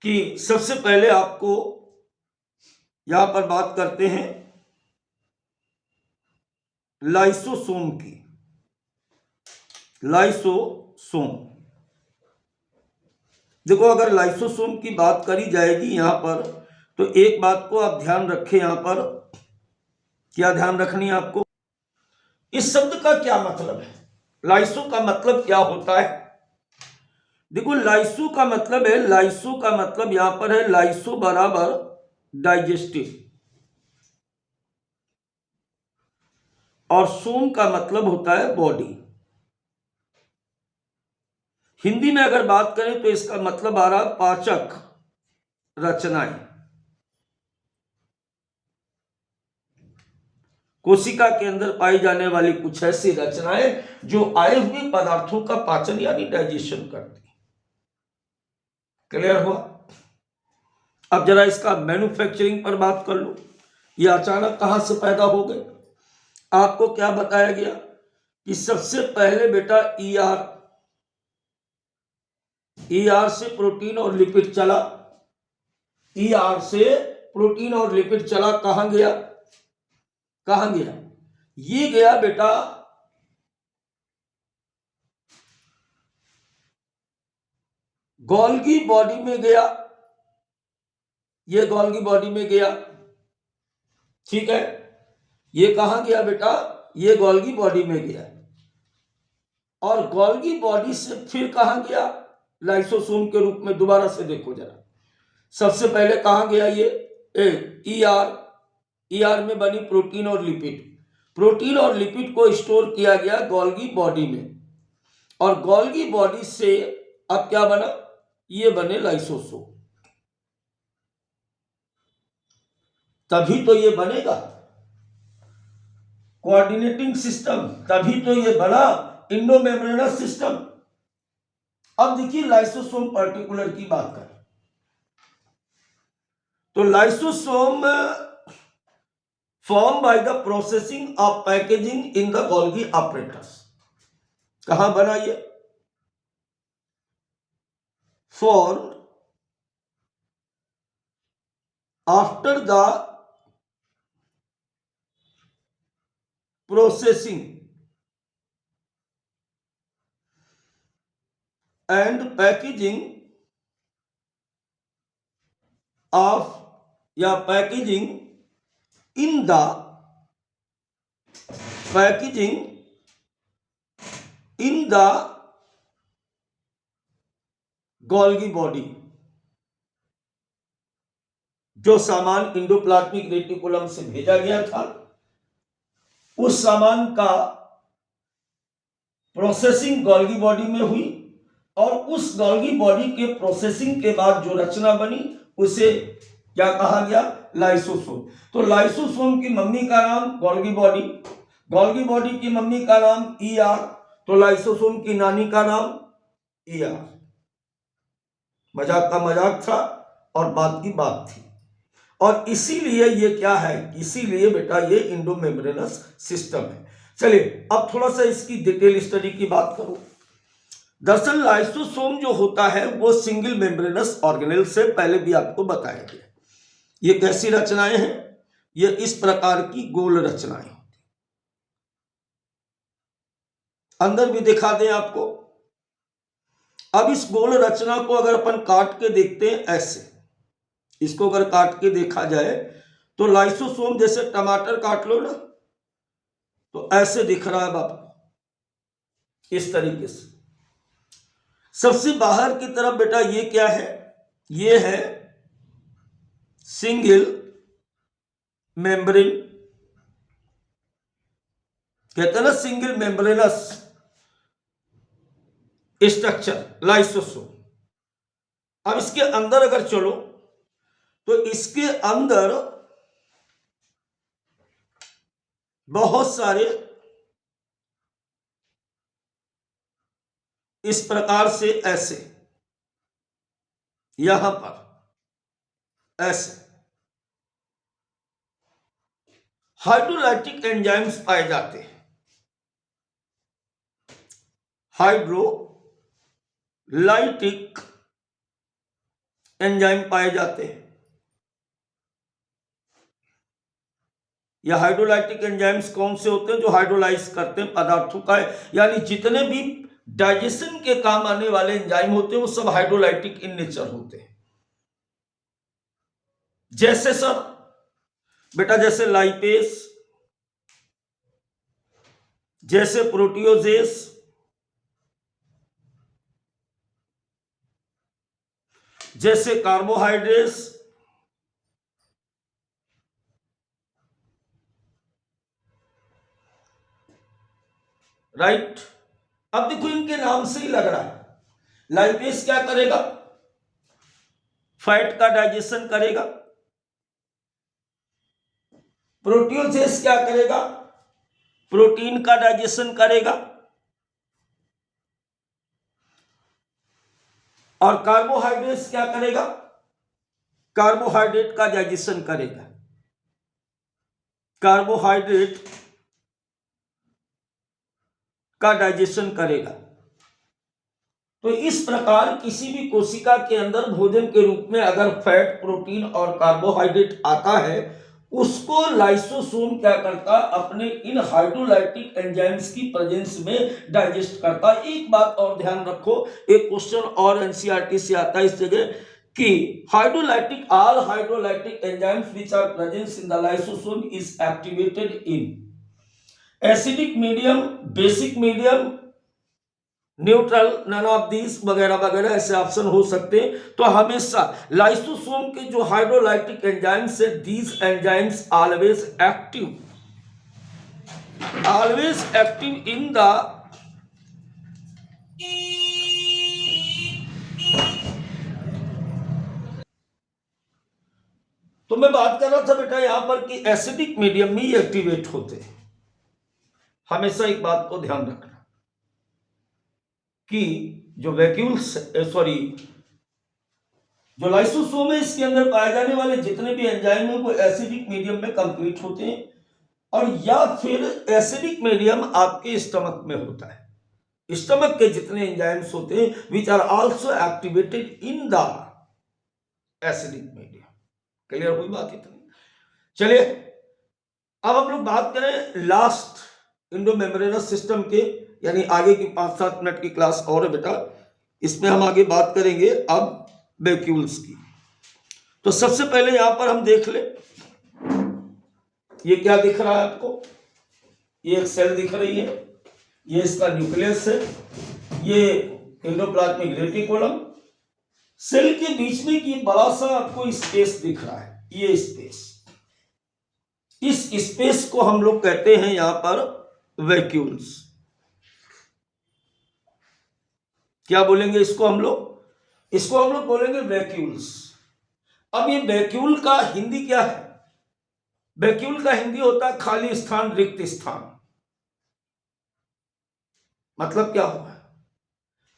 कि सबसे पहले आपको यहां पर बात करते हैं लाइसोसोम की। लाइसोसोम, देखो अगर लाइसोसोम की बात करी जाएगी यहां पर, तो एक बात को आप ध्यान रखें, यहां पर क्या ध्यान रखनी है आपको, इस शब्द का क्या मतलब है, लाइसो का मतलब क्या होता है। देखो लाइसो का मतलब है, लाइसो का मतलब यहां पर है लाइसो बराबर डाइजेस्टिव, और सोम का मतलब होता है बॉडी। हिंदी में अगर बात करें तो इसका मतलब आ रहा पाचक रचनाएं, कोशिका के अंदर पाई जाने वाली कुछ ऐसी रचनाएं जो आए हुए पदार्थों का पाचन यानी डाइजेशन करती। क्लियर हुआ। अब जरा इसका मैन्युफैक्चरिंग पर बात कर लो, ये अचानक कहां से पैदा हो गए। आपको क्या बताया गया कि सबसे पहले बेटा ईआर से प्रोटीन और लिपिड चला, ईआर से प्रोटीन और लिपिड चला, कहां गया, ये गया बेटा गोल्गी बॉडी में गया, ये गोल्गी बॉडी में गया, ठीक है, ये कहां गया बेटा, ये गोल्गी बॉडी में गया, और गोल्गी बॉडी से फिर कहां गया, लाइसोसोम के रूप में। दोबारा से देखो जरा, सबसे पहले कहां गया ये ईआर में बनी प्रोटीन और लिपिड, प्रोटीन और लिपिड को स्टोर किया गया गोल्गी बॉडी में, और गोल्गी बॉडी से अब क्या बना, ये बने लाइसोसोम। तभी तो ये बनेगा कोऑर्डिनेटिंग सिस्टम, तभी तो ये बना इंडोमेम्ब्रेनस सिस्टम। अब देखिए लाइसोसोम पर्टिकुलर की बात करें तो lysosome form by the processing of packaging in the Golgi apparatus। कहां बना ये, form after the processing and packaging of या packaging in the Golgi body. जो सामान इंडोप्लाज्मिक रेटिकुलम से भेजा गया था उस सामान का प्रोसेसिंग गोल्गी बॉडी में हुई, और उस गोल्गी बॉडी के प्रोसेसिंग के बाद जो रचना बनी उसे क्या कहा गया, लाइसोसोम। तो लाइसोसोम की मम्मी का नाम गोल्गी बॉडी, गोल्गी बॉडी की मम्मी का नाम ईआर, तो लाइसोसोम की नानी का नाम ईआर। मजाक का मजाक था और बात की बात थी, और इसीलिए ये क्या है, इसीलिए बेटा ये इंडोमेम्ब्रेनस सिस्टम है। चलिए अब थोड़ा सा इसकी डिटेल स्टडी की बात करूं। दरअसल लाइसोसोम जो होता है वो सिंगल मेम्ब्रेनस ऑर्गेनेल से पहले भी आपको बताया गया। ये कैसी रचनाएं हैं, ये इस प्रकार की गोल रचनाएं, अंदर भी दिखा दें आपको। अब इस गोल रचना को अगर अपन काट के देखते हैं ऐसे, इसको अगर काट के देखा जाए तो लाइसोसोम जैसे टमाटर काट लो ना, तो ऐसे दिख रहा है आपको इस तरीके से। सबसे बाहर की तरफ बेटा ये क्या है, ये है सिंगल मेम्ब्रेन, कहते हैं ना सिंगल मेम्ब्रेनस स्ट्रक्चर लाइसोसोम। अब इसके अंदर अगर चलो तो इसके अंदर बहुत सारे इस प्रकार से ऐसे, यहां पर ऐसे हाइड्रोलाइटिक एंजाइम्स पाए जाते हैं। हाइड्रोलाइटिक एंजाइम पाए जाते हैं। या हाइड्रोलाइटिक एंजाइम्स कौन से होते हैं, जो हाइड्रोलाइज करते हैं पदार्थों का, यानी जितने भी डाइजेशन के काम आने वाले एंजाइम होते हैं वो सब हाइड्रोलाइटिक इन नेचर होते हैं। जैसे सर बेटा, जैसे लाइपेस, जैसे प्रोटियोजेस, जैसे कार्बोहाइड्रेट्स, राइट। अब देखो इनके नाम से ही लग रहा है, लाइपेस क्या करेगा, फैट का डाइजेशन करेगा। प्रोटियोजेस क्या करेगा, प्रोटीन का डाइजेशन करेगा। और कार्बोहाइड्रेट्स क्या करेगा, कार्बोहाइड्रेट का डाइजेशन करेगा। कार्बोहाइड्रेट का डाइजेशन करेगा। तो इस प्रकार किसी भी कोशिका के अंदर भोजन के रूप में अगर फैट, प्रोटीन और कार्बोहाइड्रेट आता है, उसको लाइसोसोम क्या करता, अपने इन हाइड्रोलाइटिक एंजाइम्स की प्रेजेंस में डाइजेस्ट करता। एक बात और ध्यान रखो, एक क्वेश्चन और एनसीईआरटी से आता है इस जगह कि hydrolytic all hydrolytic enzymes which are present in the lysosome is activated in acidic medium, basic medium, neutral, none of these वगैरह वगैरह ऐसे ऑप्शन हो सकते हैं। तो हमेशा लाइसोसोम के जो हाइड्रोलाइटिक एंजाइम्स है, these enzymes always active in the तो मैं बात कर रहा था बेटा यहां पर कि एसिडिक मीडियम में ही एक्टिवेट होते हैं। हमेशा एक बात को ध्यान रखना कि जो वैक्यूल्स सॉरी जो लाइसोसोम है, इसके अंदर पाए जाने वाले जितने भी एंजाइम हैं वो एसिडिक मीडियम में कंप्लीट होते हैं, और या फिर एसिडिक मीडियम आपके स्टमक में होता है। स्टमक के जितने एंजाइम्स होते हैं which are also activated in the acidic medium. Clear हुई बात इतनी? चलिए अब हम लोग बात करें लास्ट इंडोमेम्ब्रेनस सिस्टम के, यानी आगे की 5-7 मिनट की क्लास और है बेटा, इसमें हम आगे बात करेंगे अब वैक्यूल्स की। तो सबसे पहले यहां पर हम देख ले, ये क्या दिख रहा है आपको, ये एक सेल दिख रही है, ये इसका न्यूक्लियस है, ये एंडोप्लाज्मिक रेटिकुलम, सेल के बीच में की बड़ा सा आपको स्पेस दिख रहा है, ये स्पेस, इस स्पेस को हम लोग कहते हैं यहां पर वैक्यूल्स। क्या बोलेंगे इसको हम लोग, इसको हम लोग बोलेंगे वैक्यूल्स। अब ये वैक्यूल का हिंदी क्या है, वैक्यूल का हिंदी होता है खाली स्थान, रिक्त स्थान। मतलब क्या हुआ,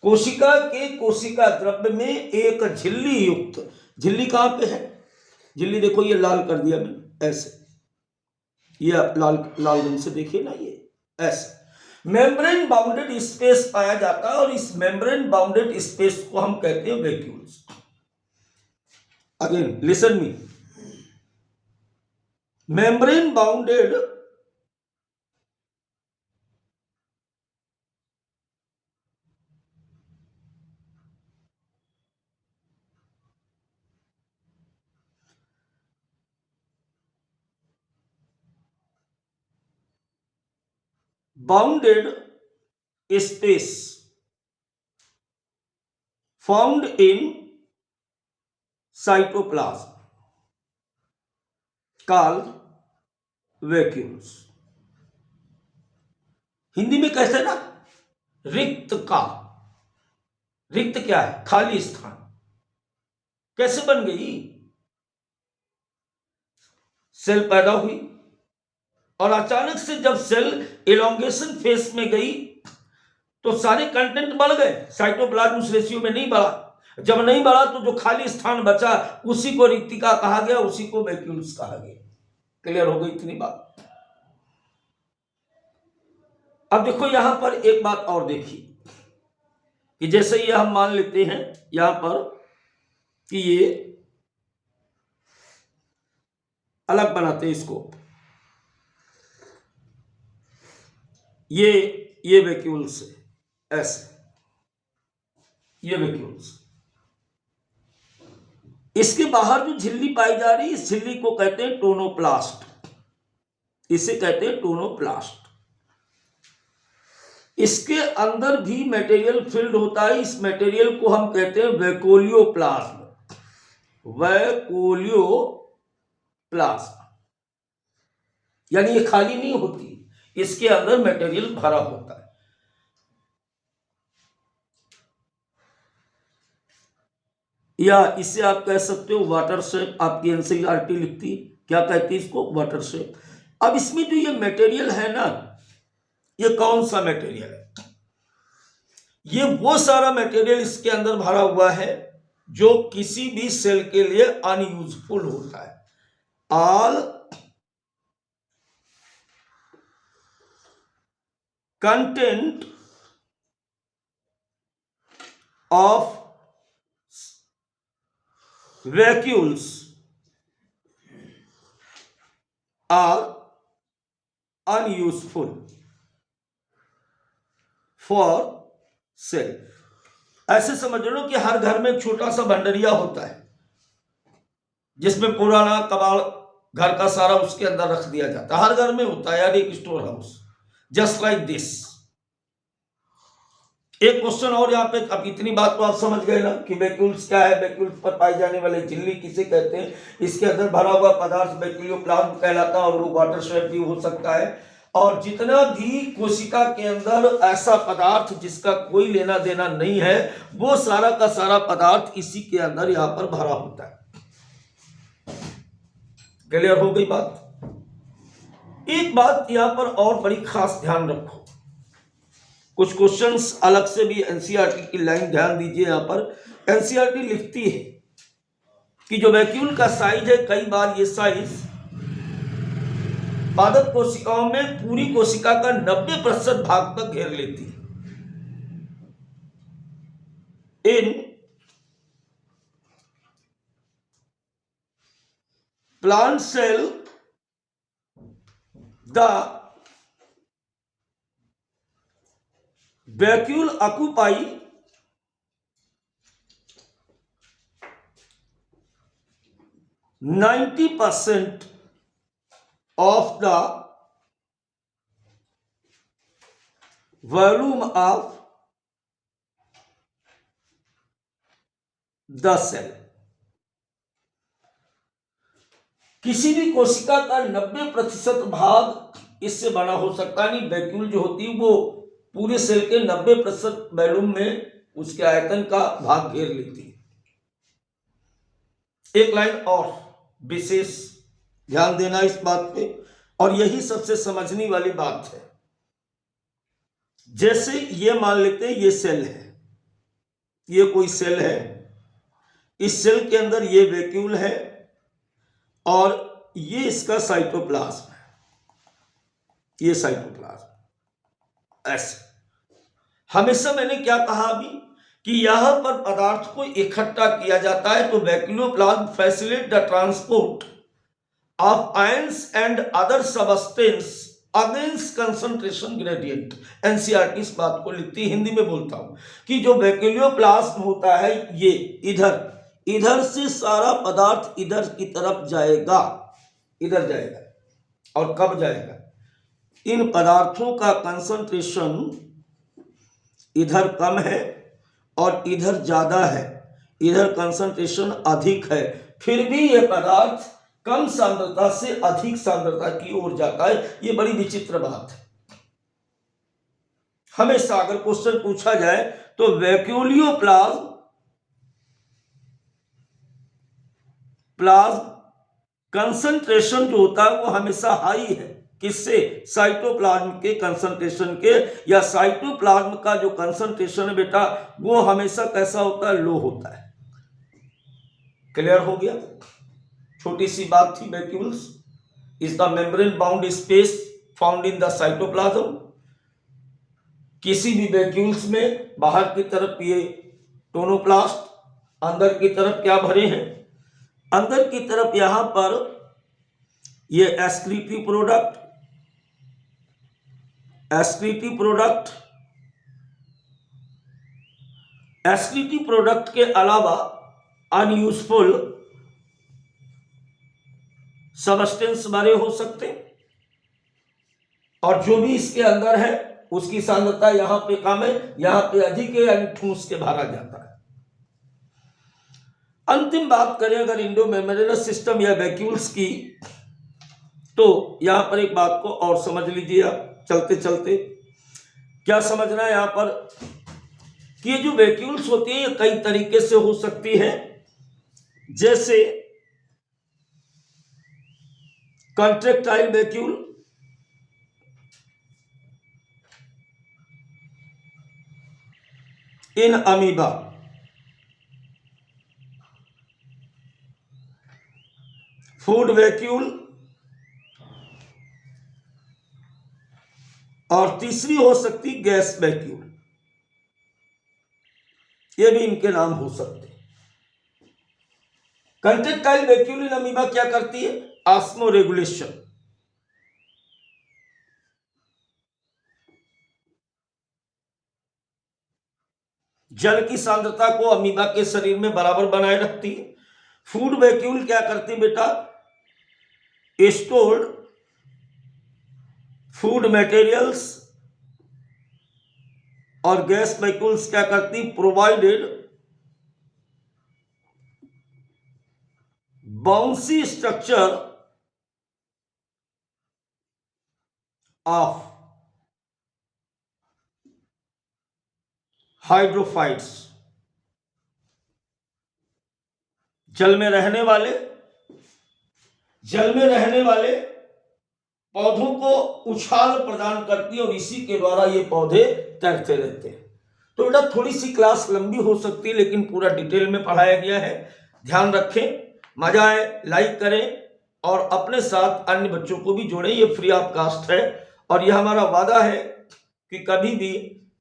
कोशिका के कोशिका द्रव्य में एक झिल्ली युक्त, झिल्ली कहां पे है, झिल्ली देखो ये लाल कर दिया मैंने ऐसे, ये लाल लाल रंग से देखिए ना, ये ऐसे मेम्ब्रेन बाउंडेड स्पेस पाया जाता है, और इस मेम्ब्रेन बाउंडेड स्पेस को हम कहते हैं vacuoles. Again listen me, membrane bounded bounded space found in cytoplasm called vacuoles. Hindi में कहते हैं ना रिक्त का। रिक्त क्या है? खाली स्थान। कैसे बन गई? सेल पैदा हुई और अचानक से जब सेल एलोंगेशन फेज में गई तो सारे कंटेंट बढ़ गए, साइटोप्लाज्म उस रेशियो में नहीं बढ़ा। जब नहीं बढ़ा तो जो खाली स्थान बचा उसी को रिक्तिका कहा गया, उसी को वैक्यूल्स कहा गया। क्लियर हो गई इतनी बात? अब देखो यहां पर एक बात और देखिए कि जैसे ये हम मान लेते हैं यहां पर कि ये अलग बनाते हैं इसको, ये वैक्यूल्स है ऐसे, ये वैक्यूल्स। इसके बाहर जो झिल्ली पाई जा रही है इस झिल्ली को कहते हैं टोनोप्लास्ट, इसे कहते हैं टोनोप्लास्ट। इसके अंदर भी मटेरियल फिल्ड होता है, इस मटेरियल को हम कहते हैं वैक्यूलोप्लाज्म, वैक्यूलोप्लाज्म। यानी ये खाली नहीं होती, इसके अंदर मटेरियल भरा होता है। या इसे आप कह सकते हो वाटर शेप, आपकी एनसीईआरटी लिखती है क्या कहती है इसको? Water shape. अब इसमें जो ये मटेरियल है ना, ये कौन सा मटेरियल है? ये वो सारा मटेरियल इसके अंदर भरा हुआ है जो किसी भी सेल के लिए अनयूजफुल होता है। All content of vacuoles are unuseful for cell। ऐसे समझ लो कि हर घर में एक छोटा सा भंडरिया होता है जिसमें पुराना कबाड़ घर का सारा उसके अंदर रख दिया जाता है। हर घर में होता है यार एक store house, just like this. एक क्वेश्चन और यहाँ पे, अब इतनी बात तो आप समझ गए ना कि वैक्यूल्स क्या है, वैक्यूल्स पर पाई जाने वाले झिल्ली किसे कहते हैं, इसके अंदर भरा हुआ पदार्थ वैक्यूलोप्लाज्म कहलाता है और वो वाटर शेप भी हो सकता है। और जितना भी कोशिका के अंदर ऐसा पदार्थ जिसका कोई लेना देना नहीं है, वो सारा का सारा पदार्थ इसी के अंदर यहाँ पर भरा होता है। क्लियर हो गई बात? एक बात यहाँ पर और बड़ी खास ध्यान रखो, कुछ क्वेश्चंस अलग से भी एनसीईआरटी की लाइन ध्यान दीजिए। यहां पर एनसीईआरटी लिखती है कि जो वैक्यूल का साइज है, कई बार ये साइज पादप कोशिकाओं में पूरी कोशिका का 90% भाग तक घेर लेती है। In plant cell the vacuole occupy 90% of the volume of the cell। किसी भी कोशिका का 90% भाग इससे बना हो सकता है। नहीं, वैक्यूल जो होती है वो पूरे सेल के 90% वॉल्यूम में उसके आयतन का भाग घेर लेती है। एक लाइन और विशेष ध्यान देना इस बात पे, और यही सबसे समझने वाली बात है। जैसे ये मान लेते हैं ये सेल है, ये कोई सेल है, इस सेल के अंदर ये वैक्यूल है और ये इसका साइटोप्लाज्म है, ये साइटोप्लाज्म। ऐसे हमेशा मैंने क्या कहा अभी कि यहां पर पदार्थ को इकट्ठा किया जाता है, तो vacuoloplasm facilitate the transport of ions and other substance against concentration gradient. NCERT इस बात को लिखती है, हिंदी में बोलता हूं कि जो वैक्यूलोप्लाज्म होता है ये इधर से सारा पदार्थ इधर की तरफ जाएगा, इधर जाएगा। और कब जाएगा? इन पदार्थों का कंसंट्रेशन इधर कम है और इधर ज्यादा है, इधर कंसंट्रेशन अधिक है, फिर भी यह पदार्थ कम सांद्रता से अधिक सांद्रता की ओर जाता है। ये बड़ी विचित्र बात है। हमेशा अगर क्वेश्चन पूछा जाए तो वैक्यूलियो प्लाज्म कंसंट्रेशन जो होता है वो हमेशा हाई है। किससे? साइटोप्लाज्म के कंसंट्रेशन के, या साइटोप्लाज्म का जो कंसंट्रेशन है बेटा वो हमेशा कैसा होता है? लो होता है। क्लियर हो गया? छोटी सी बात थी। Vacuoles is the membrane bound space found in the cytoplasm. किसी भी वैक्यूल्स में बाहर की तरफ ये टोनोप्लास्ट, अंदर की तरफ क्या भरे हैं? अंदर की तरफ यहां पर ये एक्सक्रीटिव प्रोडक्ट के अलावा अनयूजफुल सबस्टेंस भरे हो सकते हैं, और जो भी इसके अंदर है उसकी सांद्रता यहां पे कम है, यहां पे अधिक है, यानी ठूस के भरा जाता है। अंतिम बात करें अगर इंडोमेम्ब्रेनस सिस्टम या वैक्यूल्स की, तो यहां पर एक बात को और समझ लीजिए आप चलते चलते। क्या समझना है यहां पर कि ये जो वैक्यूल्स होती है ये कई तरीके से हो सकती है, जैसे contractile vacuole, in amoeba, food vacuole, और तीसरी हो सकती गैस वैक्यूल। ये भी इनके नाम हो सकते हैं। कंट्रैक्टाइल वैक्यूल इन अमीबा क्या करती है? Osmo regulation. जल की सांद्रता को अमीबा के शरीर में बराबर बनाए रखती है। फूड वैक्यूल क्या करती बेटा? स्टोर्ड फूड मटेरियल्स, और गैस वैक्यूल्स क्या करती? Provided bouncy structure of hydrophytes. जल में रहने वाले पौधों को उछाल प्रदान करती है, और इसी के द्वारा ये पौधे तैरते रहते हैं। तो बेटा थोड़ी सी क्लास लंबी हो सकती है, लेकिन पूरा डिटेल में पढ़ाया गया है। ध्यान रखें, मजा आए लाइक करें, और अपने साथ अन्य बच्चों को भी जोड़ें। ये फ्री ऑफ कास्ट है, और यह हमारा वादा है कि कभी भी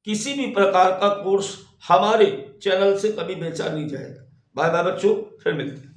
किसी भी प्रकार का कोर्स हमारे चैनल से कभी बेचा नहीं जाएगा। बाय बाय बच्चों, फिर मिलते हैं।